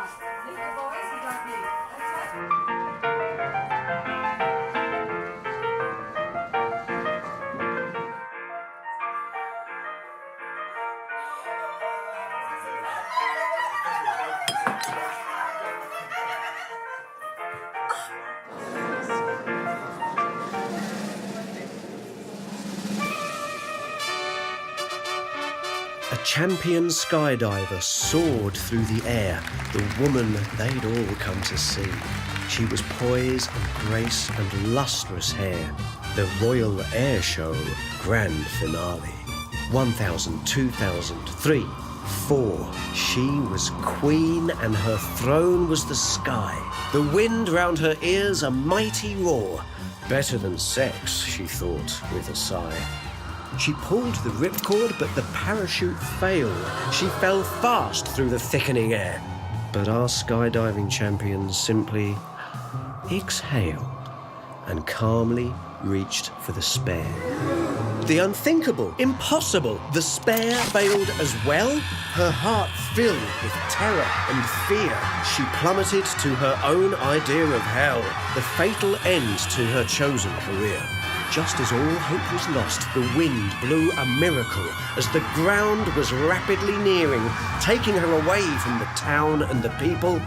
Leave the boys, we don't need. That's it. A champion skydiver soared through the air, the woman they'd all come to see. She was poise and grace and lustrous hair, the Royal Air Show grand finale. 1,000, 2,000, 3, 4. She was queen and her throne was the sky. The wind round her ears a mighty roar. Better than sex, she thought with a sigh. She pulled the ripcord, but the parachute failed. She fell fast through the thickening air. But our skydiving champions simply exhaled and calmly reached for the spare. The unthinkable, impossible, the spare failed as well. Her heart filled with terror and fear. She plummeted to her own idea of hell, the fatal end to her chosen career. Just as all hope was lost, the wind blew a miracle as the ground was rapidly nearing, taking her away from the town and the people,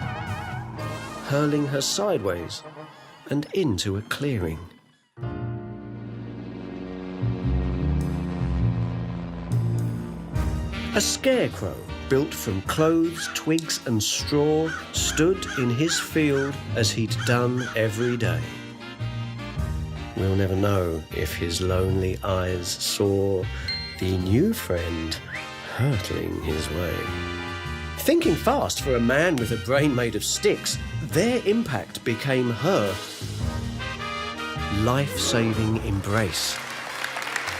hurling her sideways and into a clearing. A scarecrow, built from clothes, twigs and straw, stood in his field as he'd done every day. We'll never know if his lonely eyes saw the new friend hurtling his way. Thinking fast for a man with a brain made of sticks, their impact became her life-saving embrace.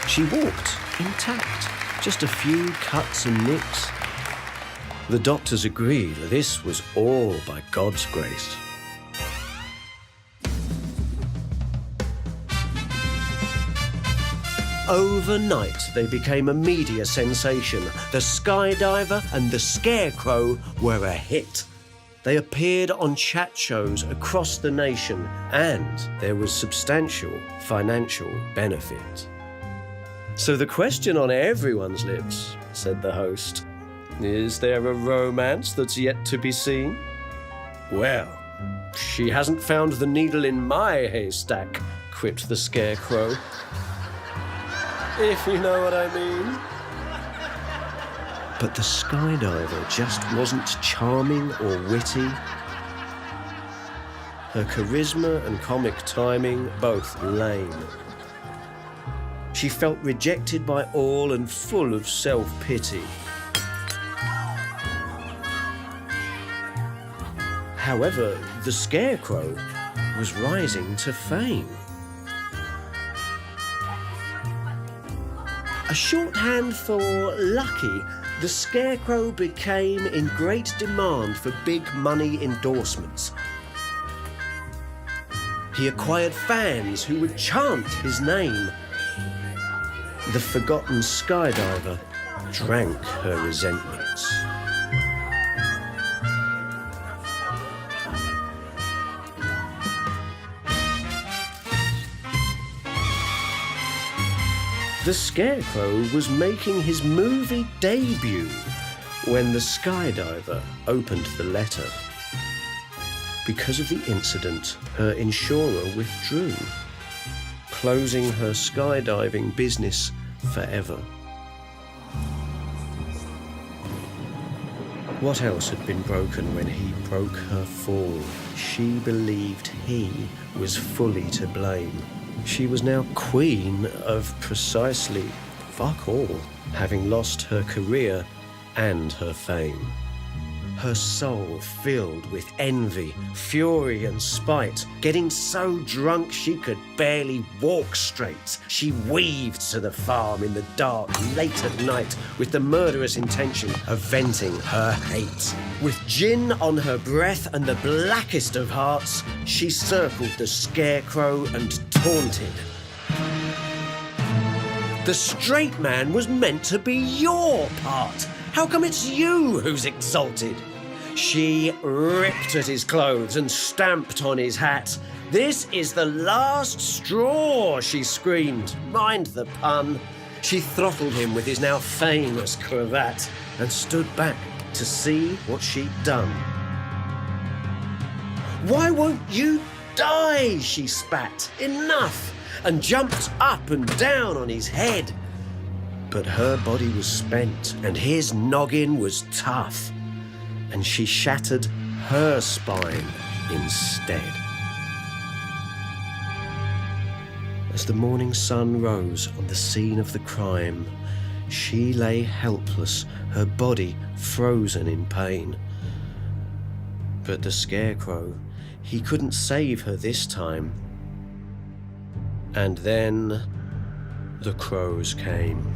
She walked intact, just a few cuts and nicks. The doctors agreed this was all by God's grace. Overnight, they became a media sensation. The Skydiver and the Scarecrow were a hit. They appeared on chat shows across the nation, and there was substantial financial benefit. So the question on everyone's lips, said the host, is there a romance that's yet to be seen? Well, she hasn't found the needle in my haystack, quipped the Scarecrow. If you know what I mean. But the skydiver just wasn't charming or witty. Her charisma and comic timing both lame. She felt rejected by all and full of self-pity. However, the Scarecrow was rising to fame. A shorthand for lucky, the Scarecrow became in great demand for big money endorsements. He acquired fans who would chant his name. The forgotten skydiver drank her resentments. The Scarecrow was making his movie debut when the skydiver opened the letter. Because of the incident, her insurer withdrew, closing her skydiving business forever. What else had been broken when he broke her fall? She believed he was fully to blame. She was now queen of precisely fuck all, having lost her career and her fame. Her soul filled with envy, fury and spite. Getting so drunk she could barely walk straight. She weaved to the farm in the dark late at night with the murderous intention of venting her hate. With gin on her breath and the blackest of hearts, she circled the Scarecrow and taunted. The straight man was meant to be your part. How come it's you who's exalted? She ripped at his clothes and stamped on his hat. "This is the last straw," she screamed. Mind the pun. She throttled him with his now famous cravat and stood back to see what she'd done. "Why won't you die?" she spat. "Enough!" and jumped up and down on his head. But her body was spent and his noggin was tough, and she shattered her spine instead. As the morning sun rose on the scene of the crime, she lay helpless, her body frozen in pain. But the Scarecrow, he couldn't save her this time. And then the crows came.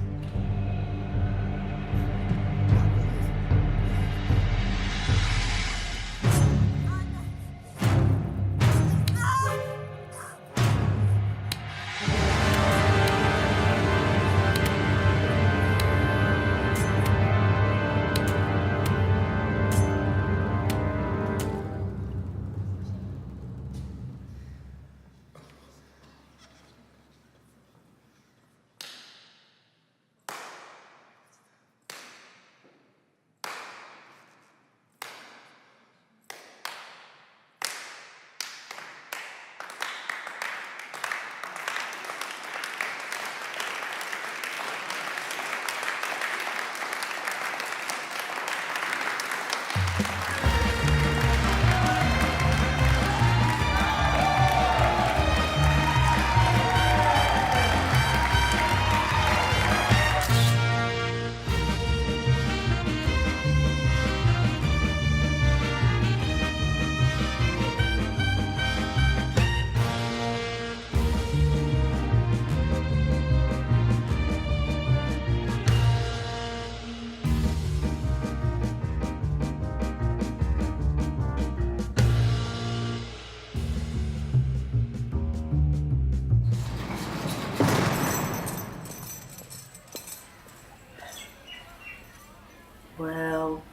Well,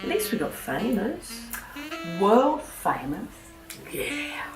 at least we got famous. World famous? Yeah.